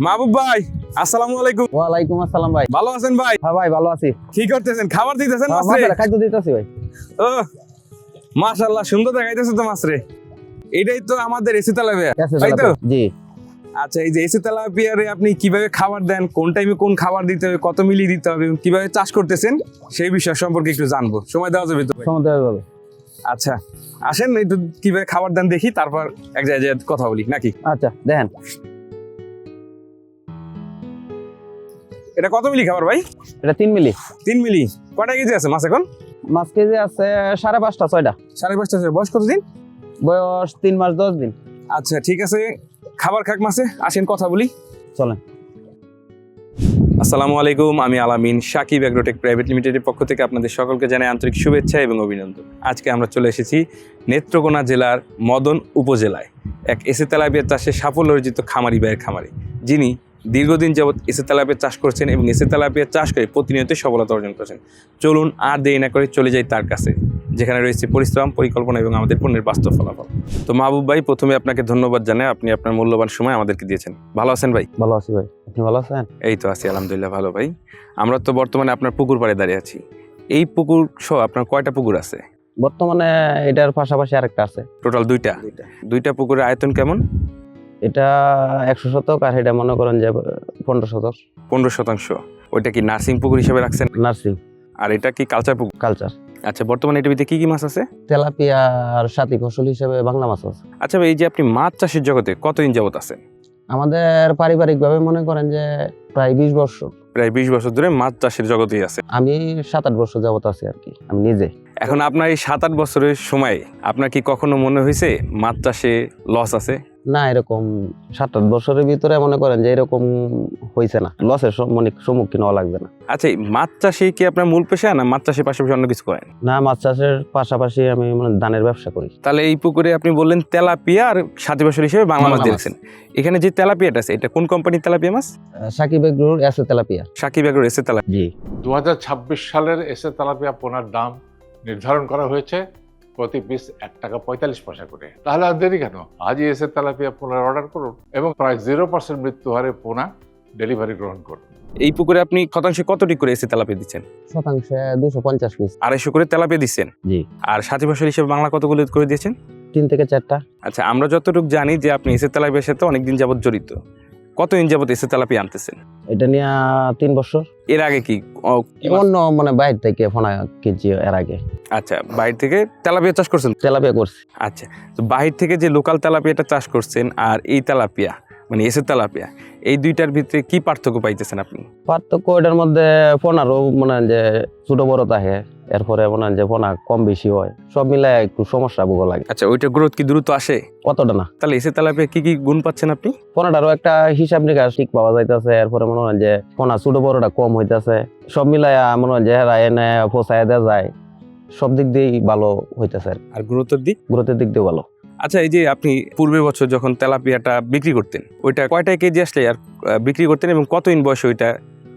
মাহবুব ভাই, আসসালামু আলাইকুম। ওয়ালাইকুম আসসালাম ভাই। ভালো আছেন ভাই? হ্যাঁ ভাই ভালো আছি। কি করতেছেন? খাবার দিতেছেন মাছরে? মাছের খাদ্য দিতেছি ভাই। ও মাশাআল্লাহ, সুন্দর দেখাইতেছে তো মাছরে। এটাই তো আমাদের এসি তেলাপিয়া, তাই তো? জি। আচ্ছা, এই যে এসি তেলাপিয়ারে আপনি কিভাবে খাবার দেন, কোন টাইমে কোন খাবার দিতে হবে, কত মিলি দিতে হবে, কিভাবে চাষ করতেছেন সেই বিষয় সম্পর্কে একটু জানবো। সময় দেওয়া যাবে তো ভাই? সময় দেওয়া যাবে। আচ্ছা আসেন একটু কিভাবে খাবার দেন দেখি, তারপর এক জায়গায় কথা বলি নাকি। আচ্ছা দেখেন, এটা কত মিলি খাবার ভাই? এটা 3 মিলি। 3 মিলি। কয়টা কেজি আছে মাছ এখন? মাছ কেজি আছে 5.5টা 6টা। 5.5 আছে। বয়স কতদিন? বয়স 3 মাস 10 দিন। আচ্ছা ঠিক আছে, খাবার খাক মাছে, আসেন কথা বলি। চলেন। আসসালামু আলাইকুম, আমি আলামিন, সাকিব অ্যাগ্রোটেক প্রাইভেট লিমিটেডের পক্ষ থেকে আপনাদের সকলকে জানাই আন্তরিক শুভেচ্ছা এবং অভিনন্দন। আজকে আমরা চলে এসেছি নেত্রকোনা জেলার মদন উপজেলায় এক এসি তেলাপিয়া চাষে সাফল্য অর্জিত খামারি ভাইয়ের খামারে, যিনি দীর্ঘদিন যাবৎ এসি তেলাপিয়া চাষ করছেন এবং এসি তেলাপিয়া চাষ করে প্রতিনিয়ত সফলতা অর্জন করছেন। চলুন আর দেরি না করে চলে যাই তার কাছে, যেখানে রয়েছে পরিশ্রম, পরিকল্পনা এবং আমাদের পণ্যের বাস্তব ফলাফল। তো মাহবুব ভাই, প্রথমে আপনাকে ধন্যবাদ জানাই, আপনি আপনার মূল্যবান সময় আমাদেরকে দিয়েছেন। ভালো আছেন ভাই? ভালো আছি ভাই, আপনি ভালো আছেন? এই তো আছি আলহামদুলিল্লাহ ভালো ভাই। আমরা তো বর্তমানে আপনার পুকুর পাড়ে দাঁড়িয়ে আছি। এই পুকুর সহ আপনার কয়টা পুকুর আছে? বর্তমানে এটার পাশাপাশি আরেকটা আছে। টোটাল দুইটা পুকুরের আয়তন কেমন? এটা 100 শতক, আর এটা মনে করেন যে 15 শতক। 15%। ওইটা কি নার্সিং পুকুর হিসেবে রাখছেন? নার্সিং। আর এটা কি কালচার পুকুর? কালচার। আচ্ছা, বর্তমানে এটার ভিতরে কি কি মাছ আছে? তেলাপিয়া আর সাথী ফসল হিসেবে বাংলা মাছ আছে। আচ্ছা ভাই, এই যে আপনি মাছ চাষের জগতে কতদিন যাবত আছেন? আমাদের পারিবারিকভাবে মনে করেন যে প্রায় 20 বছর। প্রায় 20 বছর ধরে মাছ চাষের জগতেই আছে। আমি 7-8 বছর যাবত আছি আর কি, আমি নিজে। এখন আপনার এই 7-8 বছরের সময় আপনার কি কখনো মনে হয়েছে মাছ চাষে লস আছে? না, এরকম 7-8 বছরের ভিতরে মনে করেন যে এরকম হয়েছে না, লসের সম্মুখীন হওয়া লাগবে না। আচ্ছা, এই মাছ চাষে কি আপনার মূল পেশা, না মাছ চাষের পাশাপাশি অন্য কিছু করেন? না, মাছ চাষের পাশাপাশি আমি মানে ধানের ব্যবসা করি। তাহলে এই পুকুরে আপনি বললেন তেলাপিয়া আর সাথী ফসল হিসেবে বাংলা মাছ বাংলা মাছ। দিয়েছেন। এখানে যে তেলাপিয়াটা আছে, এটা কোন কোম্পানির তেলাপিয়া মাছ? সাকিব এগ্রোর এসে তেলাপিয়া। সাকিব এগ্রো এসে তেলাপিয়া। জি। 2026 সালের এসে তেলাপিয়া পোনার দাম নির্ধারণ করা হয়েছে প্রতি পিস 1 টাকা 45 পয়সা করে। তাহলে আর দেরি কেন, আজই এসে তেলাপিয়া পোনার অর্ডার করুন এবং প্রায় 0% মৃত্যু হারে পোনা ডেলিভারি গ্রহণ করুন। এই পুকুরে আপনি শতাংশে কতটি করে এসে তেলাপিয়া দিচ্ছেন? শতাংশে 250 পিস। 250 করে তেলাপিয়া দিচ্ছেন। জি। আর সাথী ফসল হিসেবে বাংলা কতগুলো করে দিয়েছেন? 3 থেকে 4টা। আচ্ছা, আমরা যতটুকু জানি যে আপনি এসে তেলাপিয়ার সাথে অনেকদিন যাবত জড়িত। কতদিন যাবত এসে তেলাপিয়া আনতেছেন? এটা নিয়ে 3 বছর। এর আগে কি অন্য মানে বাইরে থেকে ফোনা কিনছি এর আগে। আচ্ছা, বাইরে থেকে তেলাপিয়া চাষ করছেন? তেলাপিয়া করছি। আচ্ছা, তো বাহির থেকে যে লোকাল তেলাপিয়াটা চাষ করছেন আর এই তেলাপিয়া মানে এসে তেলাপিয়া, এই দুইটার ভিতরে কি পার্থক্য পাইতেছেন আপনি? পার্থক্য এটার মধ্যে ফোনারও মনে হয় যে ছোট বড় থাকে, এরপরে মনে হয় যে ফোনা কম বেশি হয়, সব মিলে একটু সমস্যা ভোগ লাগে। আচ্ছা, ওইটা গ্রোথ কি দ্রুত আসে? কতটা না। তাহলে এসে তেলাপিয়া কি কি গুণ পাচ্ছেন আপনি? ফোনাটারও একটা হিসাব নিকাশ ঠিক পাওয়া যাইতেছে, এরপরে মনে হয় যে ফোনা ছোট বড়টা কম হইতেছে, সব মিলাই মনে হয় যে এনে পোষায় দেওয়া যায়, সব দিক দিয়েই ভালো হইতেছে। আর গ্রোথের দিক? গ্রোথের দিক দিয়ে ভালো। আচ্ছা, এই যে আপনি পূর্বের বছর যখন তেলাপিয়াটা বিক্রি করতেন, ওইটা কয়টায় কেজি আসলে আর বিক্রি করতেন এবং কতদিন বয়সে ওইটা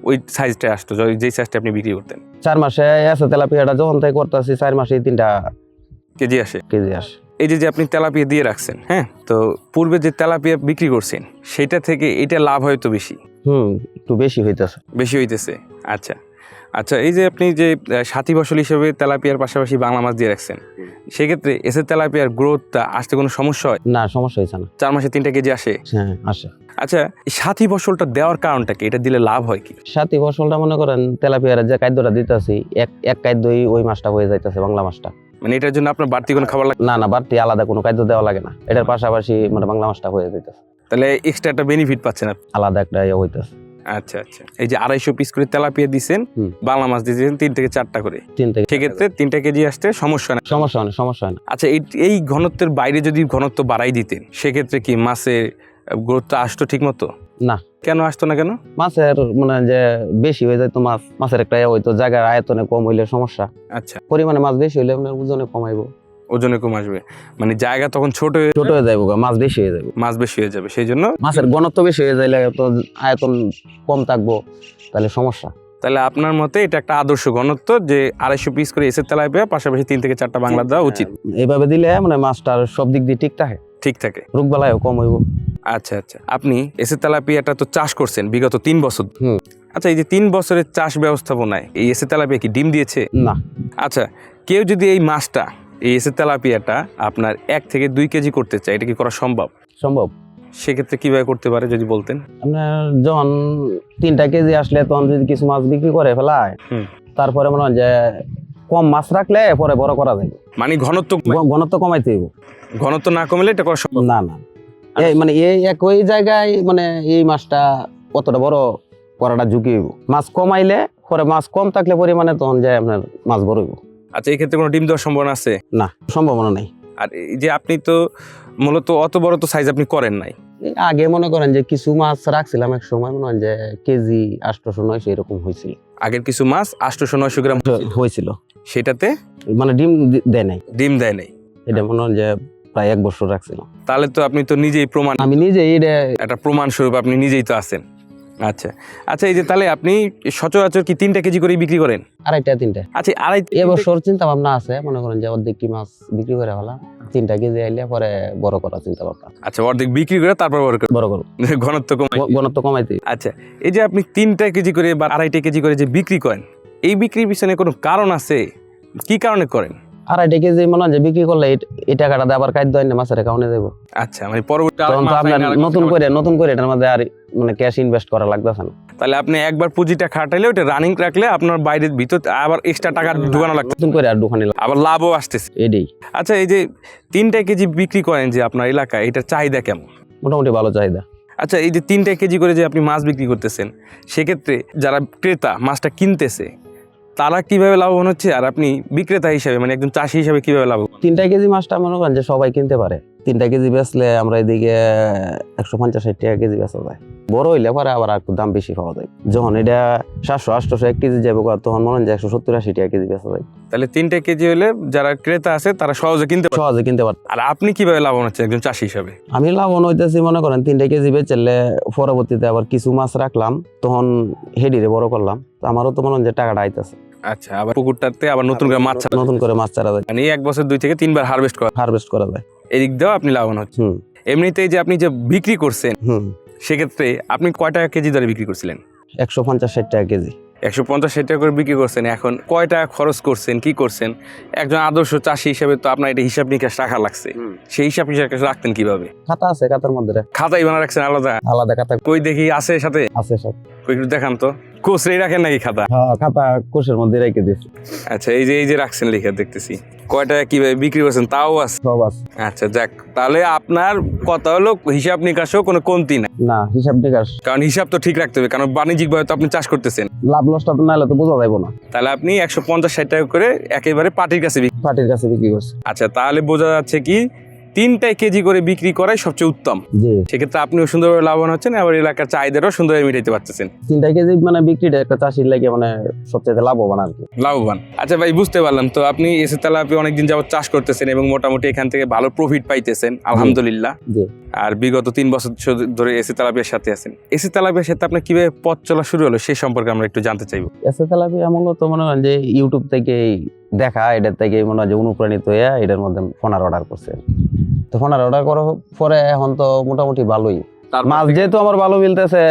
ওই সাইজটা আসতো, যেই সাইজটা আপনি বিক্রি করতেন? 4 মাসে আছে তেলাপিয়াটা যখন থেকে করতেছি, 4 মাসে 3টা কেজি আসে। কেজি আসে। এই যে আপনি তেলাপিয়া দিয়ে রাখছেন, হ্যাঁ, তো পূর্বে যে তেলাপিয়া বিক্রি করছেন সেটা থেকে এটা লাভ হয়তো বেশি? একটু বেশি হইতেছে। বেশি হইতেছে। আচ্ছা আচ্ছা, এই যে আপনি যে সাথী ফসল হিসেবে তেলাপিয়ার পাশাপাশি বাংলা মাছ দিয়ে রাখছেন, সেক্ষেত্রে এসে তেলাপিয়ার গ্রোথটা আসতে কোনো সমস্যা হয়? না, সমস্যা হইছে না। 4 মাসে 3টা কেজি আসে? হ্যাঁ, আসে। আচ্ছা, এই সাথী ফসলটা দেওয়ার কারণটা কি? এটা দিলে লাভ হয় কি? সাথী ফসলটা মনে করেন তেলাপিয়ার যে খাদ্যটা দিতেছি, এক খাদ্যই ওই মাছটা হয়ে যাইতেছে, বাংলা মাছটা। মানে এটার জন্য আপনার বাড়তি কোনো খাবার লাগে? না, বাড়তি আলাদা কোনো খাদ্য দেওয়া লাগে না, এটার পাশাপাশি মানে বাংলা মাছটা হয়ে যাইতেছে। তাহলে এক্সট্রা একটা বেনিফিট পাচ্ছেন আপনি? আলাদা একটা হইতেছে। আচ্ছা আচ্ছা, এই যে 250 পিস করে তেলাপিয়া দিচ্ছেন, বাংলা মাছ দিয়েছেন 3 থেকে 4টা করে, 3 থেকে। সেক্ষেত্রে 3টা কেজি আসতে সমস্যা না? সমস্যা হয় না। আচ্ছা, এই ঘনত্বের বাইরে যদি ঘনত্ব বাড়াই দিতেন, সেক্ষেত্রে কি মাছের গ্রোথটা আসতো ঠিক মতো? না। কেন আসতো না? কেন? মাছের মানে যে বেশি হয়ে যায় তো মাছের একটা হয়তো জায়গার আয়তনে কম হইলে সমস্যা। আচ্ছা, পরিমাণে মাছ বেশি হইলে আপনার ওজনে কমাইবো, ওজনে কম আসবে, মানে জায়গা তখন ছোট হয়ে যাইবো, মাছ বেশি হয়ে যাবে, মাছ বেশি হয়ে যাবে, সেই জন্য মাছের ঘনত্ব বেশি হয়ে যাইলে তো আয়তন কম থাকবো, তাহলে সমস্যা। তাহলে আপনার মতে এটা একটা আদর্শ ঘনত্ব যে 250 পিস করে এসে তেলাপিয়া পাশাপাশি 3 থেকে 4টা বাংলা দেওয়া উচিত। এইভাবে দিলে মানে মাছটার সব দিক দিয়ে ঠিক থাকে, ঠিক থাকে। রোগবালাইও কম হইব। আচ্ছা আচ্ছা, আপনি এসে তেলাপিয়াটা তো চাষ করছেন বিগত 3 বছর। হুম। আচ্ছা, এই যে 3 বছরের চাষ ব্যবস্থাপনায় এই এসে তেলাপিয়া কি ডিম দিয়েছে? না। আচ্ছা, কেউ যদি এই মাছটা, এই এসে তেলাপিয়াটা আপনার 1 থেকে 2 কেজি করতে চায়, এটা কি করা সম্ভব? সম্ভব। সেক্ষেত্রে কিভাবে করতে পারে যদি বলতেন? আপনার যখন 3টা কেজি আসলে তখন যদি কিছু মাছ বিক্রি করে ফেলায়, হুম। তারপরে মনে হয় যে কম মাছ রাখলে পরে বড় করা যায়। মানে ঘনত্ব ঘনত্ব কমাইতে হইব। ঘনত্ব না কমলে এটা করা সম্ভব না না, এই মানে এই একই জায়গায় মানে এই মাছটা কতটা বড় করাটা ঝুঁকি হইব। মাছ কমাইলে পরে মাছ কম থাকলে পরিমাণে তখন যায় আপনার মাছ বড় হইব। আচ্ছা, এই ক্ষেত্রে কোনো ডিম দেওয়ার সম্ভাবনা আছে? না, সম্ভাবনা নেই। আর এই যে আপনি তো মূলত অত বড় তো সাইজ আপনি করেন নাই। এই আগে মনে করেন যে কিছু মাছ রাখছিলাম এক সময়, মনে হয় যে কেজি 800-900 এরকম হয়েছিল। আগের কিছু মাছ 800-900 গ্রাম হয়েছিল, সেটাতে মানে ডিম দেয় নাই। ডিম দেয় নাই। এটা মনে হয় যে প্রায় 1 বছর রাখছিলাম। তাহলে তো আপনি তো নিজেই প্রমাণ, আমি নিজে এটা একটা প্রমাণ স্বরূপ আপনি নিজেই তো আছেন। আচ্ছা আচ্ছা, এই যে তাহলে আপনি সচরাচর কি 3টা কেজি করে বিক্রি করেন? 2.5-3টা। আচ্ছা, আড়াই এবছর চিন্তা ভাবনা আছে, মনে করেন যে অর্ধেকটি মাছ বিক্রি করে ফেলা, 3টা কেজি আইলে পরে বড় করা চিন্তা ভাবনা। আচ্ছা, অর্ধেক বিক্রি করে তারপর বড় করো, ঘনত্ব কমাই। ঘনত্ব কমাইতে। আচ্ছা, এই যে আপনি 3টা কেজি করে বা 2.5টা কেজি করে যে বিক্রি করেন, এই বিক্রির পিছনে কোনো কারণ আছে? কি কারণে করেন? 2.5 কেজি মনে হয় যে বিক্রি করলে এই টাকাটা দিয়ে আবার খাদ্য আইনে মাছের কাউনে দেবো। আচ্ছা, মানে পরবর্তী তখন তো আপনার নতুন করে এটার মধ্যে আর মানে ক্যাশ ইনভেস্ট করা লাগতেছে না। তাহলে আপনি একবার পুঁজিটা খাটাইলে ওটা রানিং রাখলে আপনার বাইরের ভিতর আবার এক্সট্রা টাকা ঢুকানো লাগতো, নতুন করে আর দোকানে আবার লাভও আসতেছে। এটাই আচ্ছা, এই যে 3টা কেজি বিক্রি করেন যে আপনার এলাকায়, এটার চাহিদা কেমন? মোটামুটি ভালো চাহিদা। আচ্ছা, এই যে 3টা কেজি করে যে আপনি মাছ বিক্রি করতেছেন, সেক্ষেত্রে যারা ক্রেতা মাছটা কিনতেছে তারা কিভাবে লাভবান হচ্ছে, আর আপনি বিক্রেতা হিসাবে মানে একজন চাষি হিসাবে কিভাবে লাভবান? 3টা কেজি মাছটা মনে করেন যে সবাই কিনতে পারে। 3টা কেজি বেচলে আমরা এদিকে 150-60 টাকা কেজি বেচা যায়। বড় হইলে পরে আবার একটু দাম বেশি পাওয়া যায়। যখন এটা 700-800 এক কেজি যাবে তখন মনে হয় যে 170-80 টাকা কেজি বেচা যায়। তাহলে 3টা কেজি হলে যারা ক্রেতা আছে তারা সহজে কিনতে পারে। সহজে কিনতে পারে। আর আপনি কিভাবে লাভবান হচ্ছেন একজন চাষি হিসাবে? আমি লাভবান হইতেছি মনে করেন 3টা কেজি বেচলে পরবর্তীতে আবার কিছু মাছ রাখলাম, তখন হেডিরে বড় করলাম, তো আমারও তো মনে হয় যে টাকাটা আইতেছে। আচ্ছা, আবার পুকুরটাতে আবার নতুন করে মাছ ছাড়া, নতুন করে মাছ চারা যায়, মানে 1 বছর 2 থেকে 3 বার হারভেস্ট করা যায়। এদিক দিয়েও আপনি লাভবান হচ্ছেন। হুম এমনিতেই যে আপনি যে বিক্রি করছেন, হুম সেক্ষেত্রে আপনি কয় টাকা কেজি দরে বিক্রি করছিলেন? 150-60 টাকা কেজি। 150-60 টাকা করে বিক্রি করছেন। এখন কয় টাকা খরচ করছেন, কি করছেন? একজন আদর্শ চাষি হিসেবে তো আপনার এটা হিসাব নিকাশ রাখা লাগছে। সেই হিসাব নিকাশ রাখতেন কিভাবে? খাতা আছে, খাতার মধ্যে খাতাই বানা রাখছেন আলাদা? আলাদা খাতা কই দেখি আছে সাথে? আছে সব। কই একটু দেখান তো। কোসরেই রাখেন নাকি খাতা? হ্যাঁ, খাতা কোষের মধ্যে রেখে দিয়েছি। আচ্ছা, এই যে রাখছেন লিখে দেখতেছি। কয় টাকা কিভাবে বিক্রি করছেন তাও আছে? সব আছে। আচ্ছা, যাক, তাহলে আপনার কথা হলো হিসাব নিকাশও কোনো কমতি না। না, হিসাব নিকাশ, কারণ হিসাব তো ঠিক রাখতে হবে, কারণ বাণিজ্যিকভাবে তো আপনি চাষ করতেছেন। লাভ লসটা তো নাহলে তো বোঝা যাবে না। তাহলে আপনি 150-60 টাকা করে একেবারে পার্টির কাছে পার্টির কাছে বিক্রি করছে। আচ্ছা, তাহলে বোঝা যাচ্ছে কি 3টা কেজি করে বিক্রি করাই সবচেয়ে উত্তম। জি, সেক্ষেত্রে আপনিও সুন্দরভাবে লাভবান হচ্ছেন, আবার এলাকার চাহিদারও সুন্দরভাবে মিটাইতে পারতেছেন। 3টা কেজি মানে বিক্রিটা একটা চাষির লাগে মানে সবচেয়ে লাভবান আর কি। লাভবান। আচ্ছা ভাই, বুঝতে পারলাম। তো আপনি এসে তেলাপিয়া অনেকদিন যাবত চাষ করতেছেন এবং মোটামুটি এখান থেকে ভালো প্রফিট পাইতেছেন, আলহামদুলিল্লাহ। জি। আর বিগত 3 বছর ধরে এসে তেলাপিয়ার সাথে আছেন। এসে তেলাপিয়ার সাথে আপনার কিভাবে পথ চলা শুরু হলো সেই সম্পর্কে আমরা একটু জানতে চাইবো। এসে তেলাপিয়া মূলত মনে হয় যে ইউটিউব থেকে দেখা, এটার থেকে মনে হয় যে অনুপ্রাণিত হয়ে এটার মধ্যে ফোনার অর্ডার করছে। তো ফোনার অর্ডার করার পরে এখন তো মোটামুটি ভালোই মাছ, যেহেতু আমার ভালো মিলতেছে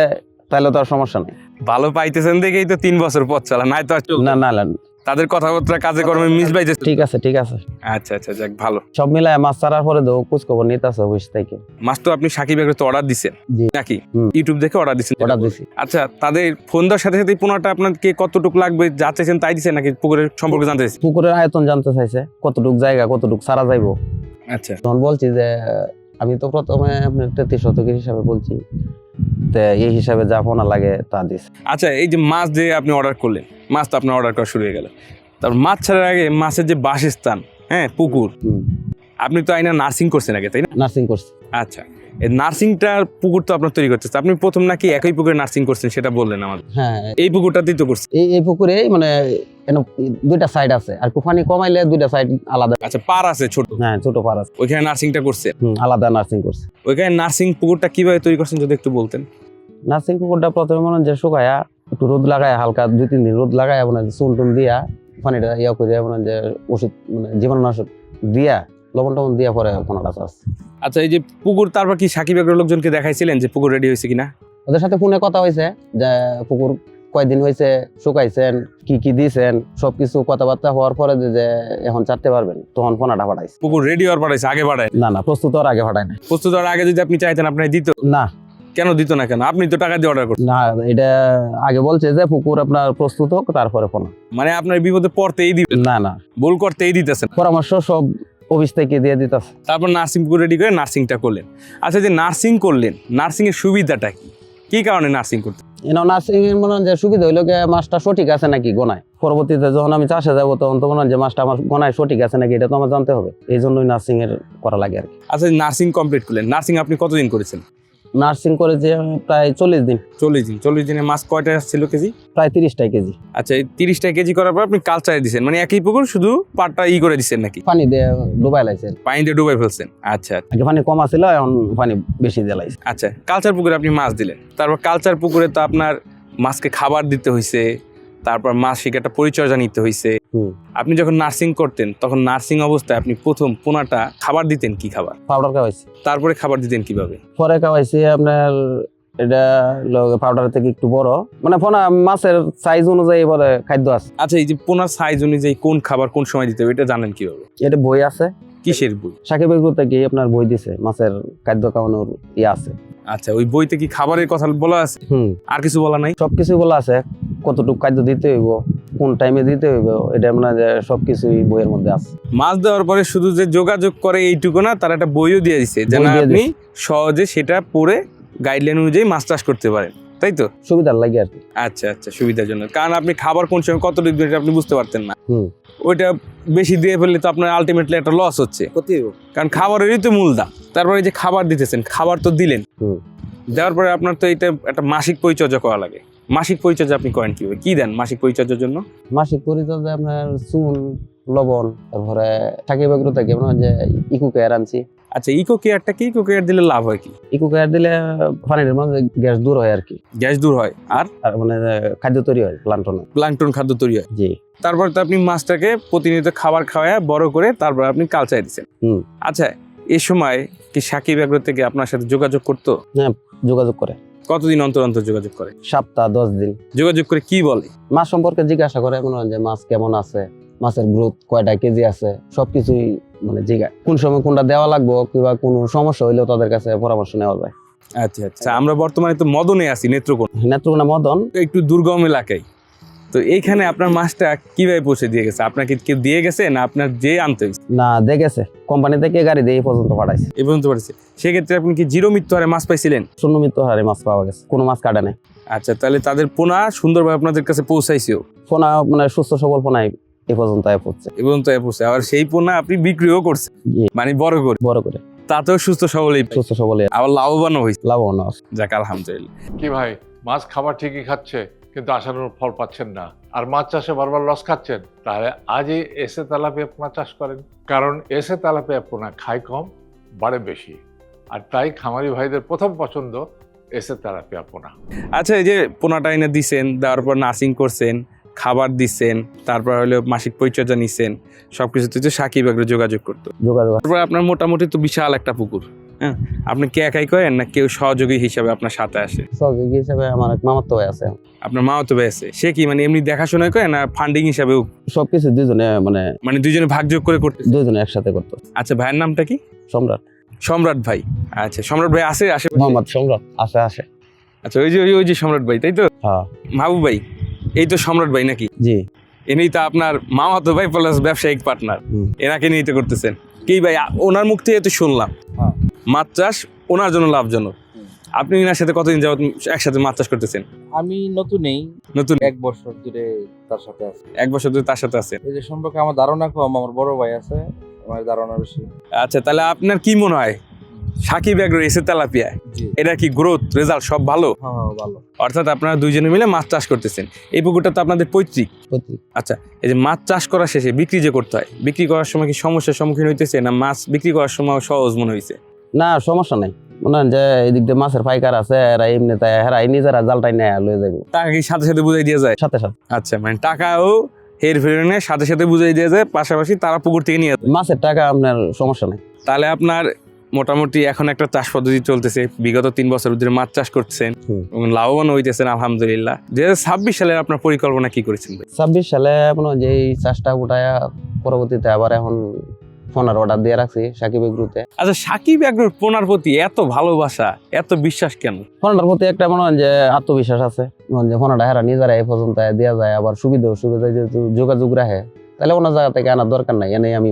তাহলে তো আর সমস্যা নেই। ভালো পাইতেছেন দেখেই তো 3 বছর পথ চলা, নাই তো আর চলতো না না। না, তাদের কথাবার্তা কাজে কর্মে মিস পাইতেছে। ঠিক আছে ঠিক আছে। আচ্ছা আচ্ছা, যাক ভালো। সব মিলায় মাছ ছাড়ার পরে তো খোঁজ খবর নিতেছে অফিস থেকে। মাছ তো আপনি সাকিব এগ্রো তো অর্ডার দিচ্ছেন জি। নাকি? হুম। ইউটিউব দেখে অর্ডার দিচ্ছেন? অর্ডার দিছি। আচ্ছা, তাদের ফোন দেওয়ার সাথে সাথে পোনাটা আপনাকে কতটুকু লাগবে যা চাইছেন তাই দিচ্ছেন, নাকি পুকুরের সম্পর্কে জানতে চাইছেন? পুকুরের আয়তন জানতে চাইছে, কতটুক জায়গা, কতটুক সারা যাইবো। আচ্ছা, তখন বলছি যে আমি তো প্রথমে আপনার 33 শতকের হিসাবে বলছি, তো এই হিসাবে যা ফোনা লাগে তা দিস। আচ্ছা, এই যে মাছ যে আপনি অর্ডার করলেন, মাছ তো আপনার অর্ডার করা শুরু হয়ে গেল। তারপর মাছ ছাড়ার আগে মাছের যে বাসস্থান, হ্যাঁ পুকুর, আপনি তো আইনা নার্সিং করছেন আগে, তাই না? নার্সিং করছি। আচ্ছা, এই নার্সিংটার পুকুর তো আপনার তৈরি করতেছে। আপনি প্রথম নাকি একই পুকুরে নার্সিং করছেন সেটা বললেন আমাদের। হ্যাঁ, এই পুকুরটাতেই তো করছেন? এই পুকুরে মানে দুইটা সাইড আছে, আর পানি কমাইলে দুইটা সাইড আলাদা। আচ্ছা, পার আছে ছোট? হ্যাঁ, ছোট পার আছে, ওইখানে নার্সিংটা করছেন? আলাদা নার্সিং করছে। ওইখানে নার্সিং পুকুরটা কিভাবে তৈরি করছেন যদি একটু বলতেন। নার্সিং পুকুরটা প্রথমে মনে হয় যে শুকায়া একটু রোদ লাগায়, হালকা 2-3 দিন রোদ লাগায়, মানে চুন টুন দিয়া পানিটা ইয়া করে মানে যে ওষুধ মানে জীবাণুনাশক দিয়া লবণ টবণ দিয়ে পরে পোনাটা চাষ। আচ্ছা, এই যে পুকুর, তারপর কি সাকিব এগ্রোর লোকজনকে দেখাইছিলেন যে পুকুর রেডি হয়েছে কিনা? ওদের সাথে ফোনে কথা হয়েছে যে পুকুর কয়দিন হয়েছে, শুকাইছেন, কি কি দিয়েছেন, সবকিছু কথাবার্তা হওয়ার পরে যে এখন চারতে পারবেন, তখন পোনাটা পাঠাইছে। পুকুর রেডি হওয়ার পাঠাইছে, আগে পাঠায়? না প্রস্তুত হওয়ার আগে পাঠায় না। প্রস্তুত হওয়ার আগে যদি আপনি চাইতেন আপনার দিত? না। কেন দিত না? কেন? আপনি তো টাকা দিয়ে অর্ডার করতেন। না, এটা আগে বলছে যে পুকুর আপনার প্রস্তুত হোক তারপরে পোনা। মানে আপনার বিপদে পড়তেই দিবেন? না ভুল করতেই দিতেছেন। পরামর্শ সব অফিস থেকে দিয়ে দিতেছে। তারপর নার্সিং পুকুর রেডি করে নার্সিংটা করলেন। আচ্ছা, যে নার্সিং করলেন, নার্সিং এর সুবিধাটা কি? কি কারণে নার্সিং করতে? নার্সিং এর মনে হয় যে সুবিধা হইলো গিয়ে মাছটা সঠিক আছে নাকি গোনায়। পরবর্তীতে যখন আমি চাষে যাবো তখন তো মনে হয় যে মাছটা আমার গোনায় সঠিক আছে নাকি এটা তো আমার জানতে হবে, এই জন্যই নার্সিং এর করা লাগে আর কি। আচ্ছা, নার্সিং কমপ্লিট করলেন, নার্সিং আপনি কতদিন করেছেন? নার্সিং করেছি আমি প্রায় 40 দিন। 40 দিন। 40 দিনে মাছ কয়টা ছিল কেজি? প্রায় 30টা কেজি। আচ্ছা, এই 30টা কেজি করার পর আপনি কালচারে দিচ্ছেন, মানে একই পুকুর শুধু পাটটা করে দিচ্ছেন নাকি? পানি দিয়ে ডুবাই লাইছে, পানি দিয়ে ডুবাই ফেলছেন। আচ্ছা আগে পানি কম আছিল, এখন পানি বেশি দিয়ে লাইছে। আচ্ছা, কালচার পুকুরে আপনি মাছ দিলেন, তারপর কালচার পুকুরে তো আপনার মাছকে খাবার দিতে হয়েছে, তারপর মাছ শিকারটা পরিচর্যা নিতে হয়েছে। আপনি যখন নার্সিং করতেন তখন নার্সিং অবস্থায় আপনি প্রথম পোনাটা খাবার দিতেন কি খাবার? পাউডার খাওয়াইছি। তারপরে খাবার দিতেন কিভাবে? পরে খাওয়াইছি আপনার এটা পাউডার থেকে একটু বড়, মানে পোনা মাছের সাইজ অনুযায়ী বলে খাদ্য আছে। আচ্ছা, এই যে পোনার সাইজ অনুযায়ী কোন খাবার কোন সময় দিতে হবে এটা জানেন কিভাবে? এটা বই আছে। কিসের বই? সাকিব এগ্রো থেকে আপনার বই দিছে, মাছের খাদ্য খাওয়ানোর আছে। আচ্ছা, ওই বইতে কি খাবারের কথা বলা আছে? আর কিছু বলা নাই? সবকিছু বলা আছে, কতটুকু খাদ্য দিতে হইব, কোন টাইমে দিতে হইব, এটা মানে যে সবকিছুই বইয়ের মধ্যে আছে। মাছ দেওয়ার পরে শুধু যে যোগাযোগ করে এইটুকু না, তার একটা বইও দিয়ে দিছে যেন আপনি সহজে সেটা পড়ে গাইডলাইন অনুযায়ী মাছ চাষ করতে পারেন, তাই তো? সুবিধার লাগে আর কি। আচ্ছা আচ্ছা, সুবিধার জন্য। কারণ আপনি খাবার কোন সময় কতটুকু দিবেন আপনি বুঝতে পারতেন না, ওইটা বেশি দিয়ে ফেললে তো আপনার আলটিমেটলি একটা লস হচ্ছে, কারণ খাবারেরই তো মূল দাম। তারপরে এই যে খাবার দিতেছেন, খাবার তো দিলেন, দেওয়ার পরে আপনার তো এটা একটা মাসিক পরিচর্যা করা লাগে। মাসিক পরিচর্যা আপনি করেন কিভাবে? কি দেন মাসিক পরিচর্যার জন্য? মাসিক পরিচর্যা আপনার চুন, লবণ, তারপরে সাকিব এগ্রো থেকে মনে হয় যে ইকো কেয়ার আনছি। আচ্ছা, ইকো কেয়ারটা কি? ইকো কেয়ার দিলে লাভ হয় কি? ইকো কেয়ার দিলে পানির মধ্যে গ্যাস দূর হয় আর কি। গ্যাস দূর হয় আর মানে খাদ্য তৈরি হয়, প্লাঙ্কটন খাদ্য তৈরি হয়। জি। তারপর তো আপনি মাছটাকে প্রতিনিয়ত খাবার খাওয়ায় বড় করে তারপর আপনি কালচারে দিচ্ছেন। আচ্ছা, এই সময় কি সাকিব এগ্রো থেকে আপনার সাথে যোগাযোগ করতো? হ্যাঁ, যোগাযোগ করে। কতদিন অন্তর অন্তর যোগাযোগ করে? সপ্তাহ 10 দিন। যোগাযোগ করে কি বলে? মাছ সম্পর্কে জিজ্ঞাসা করে, মনে হয় যে মাছ কেমন আছে, মাছের গ্রোথ কয়টা কেজি আছে, সবকিছুই মানে জিজ্ঞাসা। কোন সময় কোনটা দেওয়া লাগবে কিংবা কোনো সমস্যা হইলেও তাদের কাছে পরামর্শ নেওয়া যায়। আচ্ছা আচ্ছা, আমরা বর্তমানে তো মদনে আছি, নেত্রকোনা মদন, একটু দুর্গম এলাকায়। তো এইখানে আপনার মাছটা কিভাবে পৌঁছে দিয়ে গেছে? আপনাকে কেউ দিয়ে গেছে না আপনার যে আনতে হয়েছে? না, দেখেছে কোম্পানি থেকে গাড়ি দিয়ে এই পর্যন্ত পাঠাইছে। এই পর্যন্ত পাঠাইছে। সেক্ষেত্রে আপনি কি জিরো মৃত্যু হারে মাছ পাইছিলেন? শূন্য মৃত্যু হারে মাছ পাওয়া গেছে, কোনো মাছ কাটে নাই। আচ্ছা, তাহলে তাদের পোনা সুন্দরভাবে আপনাদের কাছে পৌঁছাইছেও? পোনা মানে সুস্থ সবল পোনায় এই পর্যন্ত পড়ছে। এই পর্যন্ত পৌঁছে, আবার সেই পোনা আপনি বিক্রিও করছেন, মানে বড় করে তাতেও সুস্থ সবলই, আবার লাভবানও হয়েছে। যাক, আলহামদুলিল্লাহ। কি ভাই, মাছ খাবার ঠিকই খাচ্ছে কিন্তু আশানুরূপ ফল পাচ্ছেন না, আর মাছ চাষে বারবার লস খাচ্ছেন, তাহলে আজই এসে তেলাপিয়া পোনা চাষ করেন। কারণ এসে তেলাপিয়া পোনা খায় কম, বাড়ে বেশি, আর তাই খামারি ভাইদের প্রথম পছন্দ এসে তেলাপিয়া পোনা। আচ্ছা, এই যে পোনাটা এনে দিচ্ছেন, দেওয়ার পর নার্সিং করছেন, খাবার দিচ্ছেন, তারপর হলো মাসিক পরিচর্যা নিচ্ছেন, সবকিছুতে তো সাকিব এগ্রো যোগাযোগ করতো। তারপর আপনার মোটামুটি তো বিশাল একটা পুকুর, হ্যাঁ, আপনি কি একাই করেন না কেউ সহযোগী হিসাবে আপনার সাথে আসে? সহযোগী হিসাবে আমার এক মামাতো ভাই আছে। আপনার মামাতো ভাই আছে, সে কি মানে এমনি দেখাশোনা করে না ফান্ডিং হিসাবেও? সবকিছু দুজনে মানে দুজনে ভাগযোগ করে করতে? দুজনে একসাথে করতো। আচ্ছা, ভাইয়ের নামটা কি? সম্রাট ভাই। আচ্ছা, সম্রাট ভাই আসে? মোহাম্মদ সম্রাট আসে। আচ্ছা, ওই যে সম্রাট ভাই, তাই তো? হ্যাঁ। মাহবুব ভাই, এই তো সম্রাট ভাই নাকি? জি। এনেই তো আপনার মামাতো ভাই প্লাস ব্যবসায়িক পার্টনার, এনাকে নিয়ে তো করতেছেন কি ভাই? ওনার মুখ থেকে তো শুনলাম মাছ চাষ ওনার জন্য লাভজনক। আপনি এনার সাথে কতদিন যাবত একসাথে মাছ চাষ করতেছেন? আমি নতুন 1 বছর ধরে তার সাথে আছি। 1 বছর ধরে তার সাথে আছেন? এই যে সম্পর্কে আমার ধারণা কম, আমার বড় ভাই আছে, আমার ধারণা বেশি। আচ্ছা, তাহলে আপনার কি মনে হয় সাকিব এগ্রো এসে তেলাপিয়া এটা কি গ্রোথ রেজাল্ট সব ভালো? হ্যাঁ, ভালো। অর্থাৎ আপনারা দুইজনে মিলে মাছ চাষ করতেছেন। এই পুকুরটা তো আপনাদের পৈতৃক। আচ্ছা, এই যে মাছ চাষ করা শেষে বিক্রি যে করতে হয়, বিক্রি করার সময় কি সমস্যার সম্মুখীন হইতেছে না মাছ বিক্রি করার সময় সহজ মনে হয়েছে? না, সমস্যা নাই। মনে হয় যে এদিক দিয়ে মাছের পাইকার আছে, এরা এমনি তাই নিজেরা জালটাই নেয় লয়ে যাবে। টাকা কি সাথে সাথে বুঝাই দিয়ে যায়? সাথে। আচ্ছা, মানে টাকাও হেরফেরে সাথে সাথে বুঝাই দিয়ে যায়, পাশাপাশি তারা পুকুর থেকে নিয়ে যায়। মাছের টাকা আপনার সমস্যা নেই। তাহলে আপনার মোটামুটি এখন একটা চাষ পদ্ধতি চলতেছে, বিগত 3 বছর ধরে মাছ চাষ করছেন হুম। এবং লাভবান হইতেছেন আলহামদুলিল্লাহ। 2026 সালের আপনার পরিকল্পনা কি করেছেন ভাই? 26 সালে আপনার যে চাষটা উঠায়া পরবর্তীতে আবার এখন ফোনের অর্ডার দিয়ে রাখছি সাকিব এগ্রোতে। আচ্ছা, সাকিব এগ্রোর পোনার প্রতি এত ভালোবাসা, এত বিশ্বাস কেন? ফোনটার প্রতি একটা মনে হয় যে আত্মবিশ্বাস আছে, মনে হয় যে ফোনটা হেরা নিজেরা এই পর্যন্ত দেওয়া যায়, আবার সুবিধা যেহেতু যোগাযোগ রাখে, তাহলে অন্য জায়গা থেকে আনার দরকার নাই। এনে আমি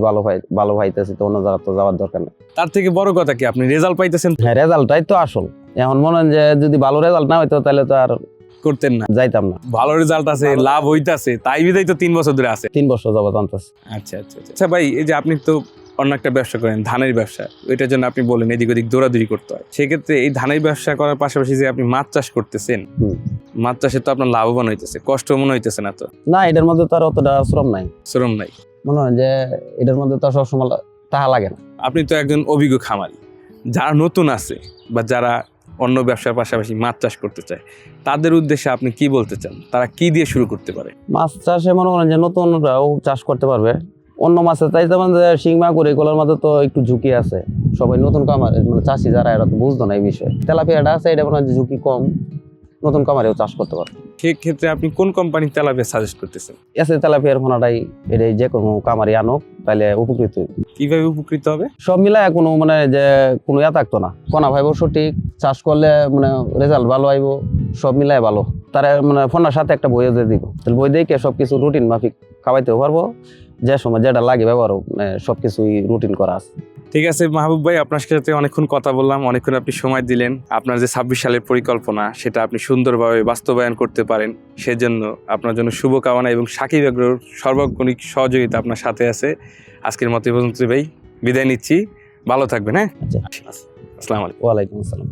ভালো পাইতেছি, তো অন্য জায়গা তো যাওয়ার দরকার নেই। তার থেকে বড় কথা কি আপনি রেজাল্ট পাইতেছেন? হ্যাঁ, রেজাল্টটাই তো আসল। এখন মনে হয় যে যদি ভালো রেজাল্ট না হইতো তাহলে তো আর করতেন না। যাইতাম না। ভালো রেজাল্ট আছে, লাভ হইতাছে, তাই বিদায় তো 3 বছর ধরে আছে। 3 বছর যাবত আনতেছি। আচ্ছা আচ্ছা আচ্ছা। আচ্ছা ভাই, এই যে আপনি তো অন্য একটা ব্যবসা করেন, ধানের ব্যবসা, ওইটার জন্য আপনি বলেন এদিক ওদিক দৌড়াদৌড়ি করতে হয়। সেক্ষেত্রে এই ধানের ব্যবসা করার পাশাপাশি যে আপনি মাছ চাষ করতেছেন, হুম। মাছ চাষে তো আপনার লাভবান হইতেছে, কষ্ট মনে হইতেছে না তো? না, এটার মধ্যে তো আর অতটা শ্রম নাই। শ্রম নাই। মনে হয় যে এটার মধ্যে তো সবসময় টাকা লাগে না। আপনি তো একজন অভিজ্ঞ খামারি, যারা নতুন আছে বা যারা অন্য ব্যবসার পাশাপাশি মাছ চাষ করতে চায়, তাদের উদ্দেশ্যে আপনি কি বলতে চান? তারা কি দিয়ে শুরু করতে পারে? মাছ চাষে মনে করেন যে নতুনরাও চাষ করতে পারবে। অন্য মাছের চাইতে মানে শিং মাগুর এগুলোর মধ্যে তো একটু ঝুঁকি আছে। সবাই নতুন কামার মানে চাষি যারা, এরা তো বুঝতো না এই বিষয়ে। তেলাপিয়াটা আছে, এটা মনে হয় যে ঝুঁকি কম, নতুন কামারেও চাষ করতে পারবে। সেক্ষেত্রে আপনি কোন কোম্পানির তেলাপিয়া সাজেস্ট করতেছেন? এসে তেলাপিয়ার ফোনাটাই, এটাই যে কোনো কামারি আনুক তাহলে উপকৃত হইবে। কিভাবে উপকৃত হবে? সব মিলায় কোনো মানে যে কোনো থাকতো না, ফোনা ভাইব সঠিক, চাষ করলে মানে রেজাল্ট ভালো আইব, সব মিলায় ভালো। তারা মানে ফোনার সাথে একটা বইও দিয়ে দিব, তাহলে বই দিয়ে সবকিছু রুটিন মাফিক খাওয়াইতেও পারবো, যে সময় যেটা লাগে ব্যবহারও মানে সবকিছুই রুটিন করা আছে। ঠিক আছে মাহবুব ভাই, আপনার সাথে অনেকক্ষণ কথা বললাম, অনেকক্ষণ আপনি সময় দিলেন। আপনার যে 26 সালের পরিকল্পনা, সেটা আপনি সুন্দরভাবে বাস্তবায়ন করতে পারেন, সেজন্য আপনার জন্য শুভকামনা এবং সাকিব এগ্রোর সর্বক্ষণিক সহযোগিতা আপনার সাথে আছে। আজকের মতো এই পর্যন্ত ভাই, বিদায় নিচ্ছি। ভালো থাকবেন। হ্যাঁ, আচ্ছা, আসসালামু আলাইকুম। ওয়ালাইকুম আসসালাম।